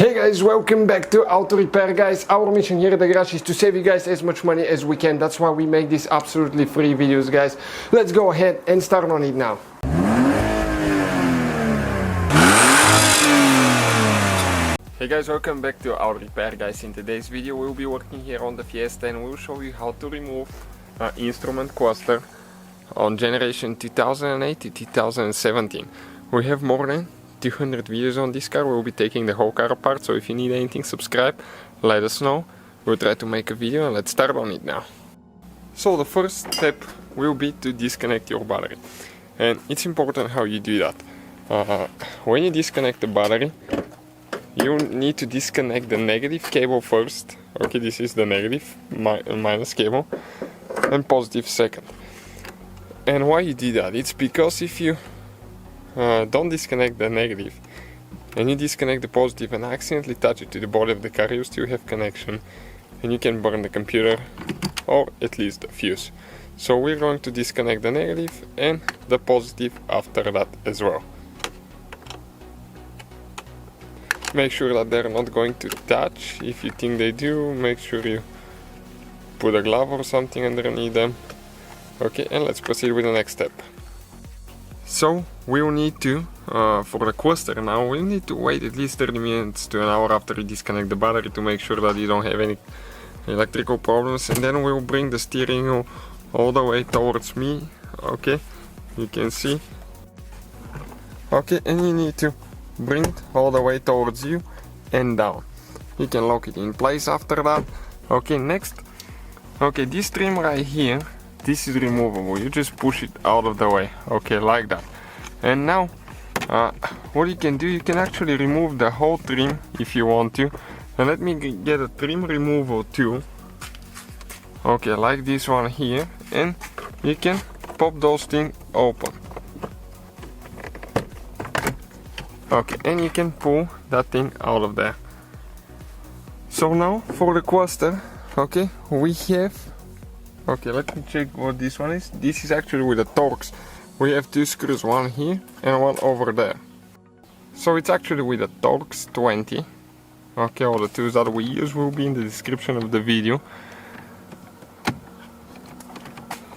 Hey guys, welcome back to Auto Repair, guys. Our mission here at the garage is to save you guys as much money as we can. That's why we make these absolutely free videos, guys. Let's go ahead and start on it now. Hey guys, welcome back to Auto Repair, guys. In today's video we'll be working here on the Fiesta and we'll show you how to remove instrument cluster on generation 2008 to 2017. We have more than 200 videos on this car. We'll be taking the whole car apart, so if you need anything, subscribe, let us know. We'll try to make a video and let's start on it now. So the first step will be to disconnect your battery, and it's important how you do that. When you disconnect the battery, you need to disconnect the negative cable first. Okay, this is the negative minus cable, and positive second. And why you do that? It's because if you don't disconnect the negative and you disconnect the positive and accidentally touch it to the body of the car, you still have connection and you can burn the computer or at least the fuse. So we're going to disconnect the negative and the positive after that as well. Make sure that they're not going to touch. If you think they do, make sure you put a glove or something underneath them. Okay, and let's proceed with the next step. So we'll need to, for the cluster now, we'll need to wait at least 30 minutes to an hour after you disconnect the battery to make sure that you don't have any electrical problems, and then we'll bring the steering wheel all the way towards me. Okay, you can see. Okay, and you need to bring it all the way towards you and down. You can lock it in place after that. Okay, next. Okay, this trim right here, this is removable. You just push it out of the way, okay, like that. And now what you can do, you can actually remove the whole trim if you want to. And let me get a trim removal tool, okay, like this one here, and you can pop those things open. Okay, and you can pull that thing out of there. So now for the cluster, okay, we have, okay, let me check what this one is. This is actually with the Torx. We have two screws, one here and one over there. So it's actually with the Torx 20. Okay, all the tools that we use will be in the description of the video.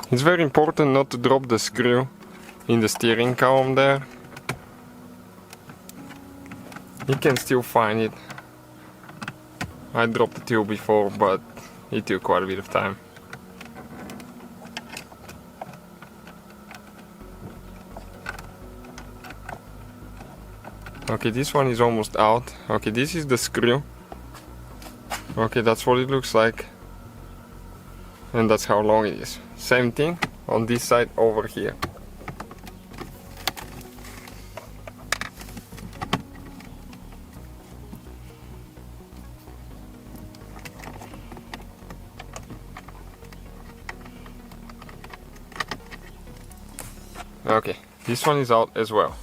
It's very important not to drop the screw in the steering column there. You can still find it. I dropped the tool before, but it took quite a bit of time. Okay, this one is almost out. Okay, this is the screw. Okay, that's what it looks like. And that's how long it is. Same thing on this side over here. Okay, this one is out as well.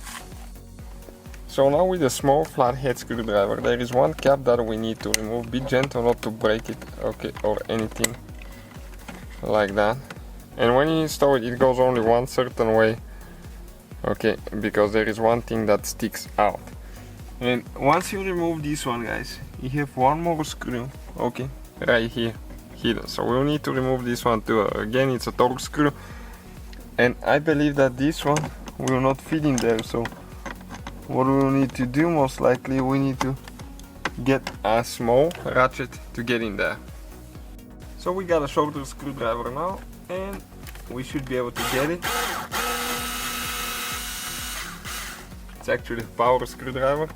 So now with a small flathead screwdriver, there is one cap that we need to remove. Be gentle not to break it, okay, or anything like that. And when you install it, it goes only one certain way, okay, because there is one thing that sticks out. And once you remove this one, guys, you have one more screw, okay, right here, hidden. So we'll need to remove this one too. Again, it's a Torx screw, and I believe that this one will not fit in there, so what we will need to do, most likely, we need to get a small ratchet to get in there. So we got a shorter screwdriver now, and we should be able to get it. It's actually a power screwdriver.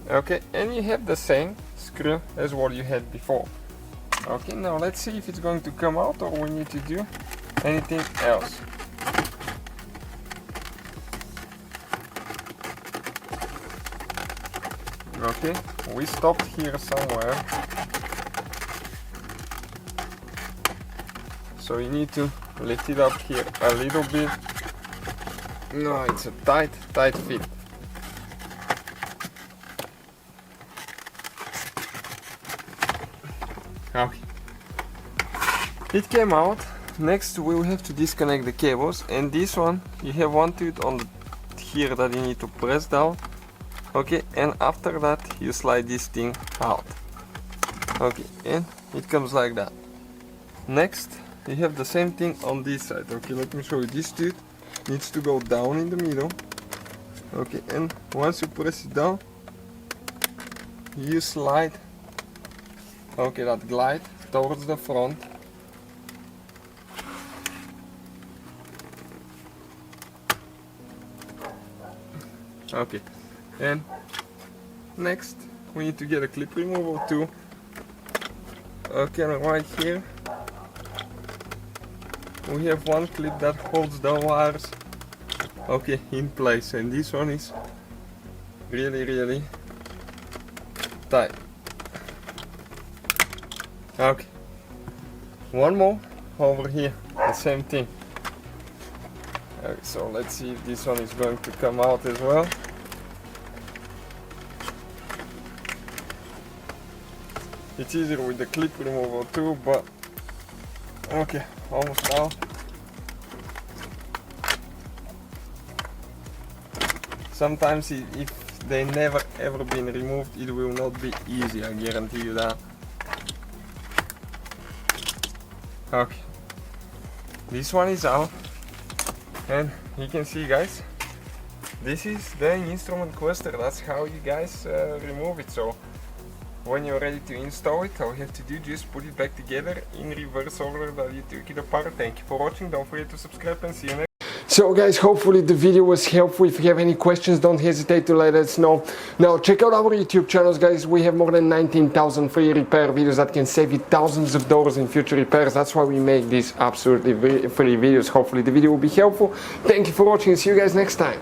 Okay, and you have the same screw as what you had before. Okay, now let's see if it's going to come out or we need to do anything else. Okay, we stopped here somewhere. So you need to lift it up here a little bit. No, it's a tight fit. Okay. It came out. Next we will have to disconnect the cables, and this one, you have one tooth on the here that you need to press down. Okay, and after that you slide this thing out. Okay, and it comes like that. Next you have the same thing on this side. Okay, let me show you. This tooth needs to go down in the middle. Okay, and once you press it down, you slide, okay, that glide towards the front. Okay, and next we need to get a clip removal too. Okay, and right here we have one clip that holds the wires, okay, in place, and this one is really tight. Okay, one more over here, the same thing. Okay, so let's see if this one is going to come out as well. It's easier with the clip removal too, but okay, almost out. Sometimes if they never ever been removed, it will not be easy, I guarantee you that. Okay, this one is out, and you can see, guys, this is the instrument cluster. That's how you guys remove it. So when you're ready to install it, all you have to do, just put it back together in reverse order that you took it apart. Thank you for watching. Don't forget to subscribe and see you next. So guys, hopefully the video was helpful. If you have any questions, don't hesitate to let us know. Now check out our YouTube channels, guys. We have more than 19,000 free repair videos that can save you thousands of dollars in future repairs. That's why we make these absolutely free videos. Hopefully the video will be helpful. Thank you for watching. See you guys next time.